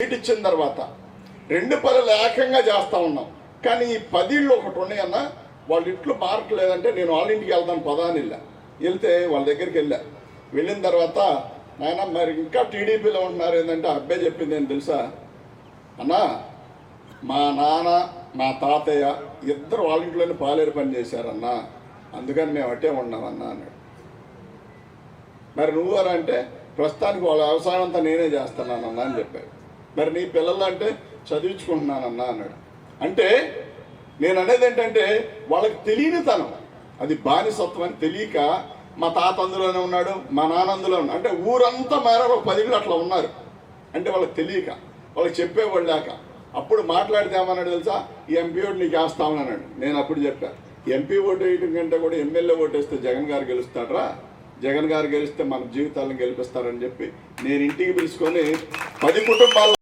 Seat ఇచ్చిన తర్వాత 2 పనులు ఏకంగా చేస్తూ ఉన్నాం. కానీ ఈ 10 ఇళ్ళు ఒకటి ఉన్నాయన్న, వాళ్ళ ఇంట్లో మార్క్ లేదంటే నేను వాళ్ళ ఇంటికి వెళ్తాను పదాని వెళ్తే వాళ్ళ దగ్గరికి వెళ్ళిన తర్వాత నాయన మరి ఇంకా టీడీపీలో ఉంటున్నారు ఏంటంటే అబ్బాయి చెప్పింది ఏం తెలుసా అన్నా, మా నాన్న మా తాతయ్య ఇద్దరు వాళ్ళ ఇంట్లోనే పాలేరు పని చేశారన్నా, అందుకని మేము అట్టే ఉన్నామన్నా అన్నాడు. మరి నువ్వరా అంటే ప్రస్తుతానికి వాళ్ళ వ్యవసాయం అంతా నేనే చేస్తున్నానన్నా అని చెప్పాడు. మరి నీ పిల్లలు అంటే చదివించుకుంటున్నానన్నా అన్నాడు. అంటే నేను అనేది ఏంటంటే వాళ్ళకి తెలియనితనం, అది బానిసత్వం అని తెలియక మా తాత అందులోనే ఉన్నాడు, మా నాన్న అందులో ఉన్నాడు అంటే ఊరంతా మారారు, 10 ఇళ్ళు అట్లా ఉన్నారు అంటే వాళ్ళకి తెలియక, వాళ్ళకి చెప్పేవాళ్ళు లేక. అప్పుడు మాట్లాడితే ఏమన్నాడు తెలుసా, ఈ ఎంపీ ఓటు నీకు వేస్తామని అన్నాడు. నేను అప్పుడు చెప్పాను, ఎంపీ ఓటు వేయడం కంటే కూడా ఎమ్మెల్యే ఓటు వేస్తే జగన్ గారు గెలుస్తాడరా, జగన్ గారు గెలిస్తే మన జీవితాలను గెలిపిస్తారని చెప్పి నేను ఇంటికి పిలుచుకొని 10 కుటుంబాలు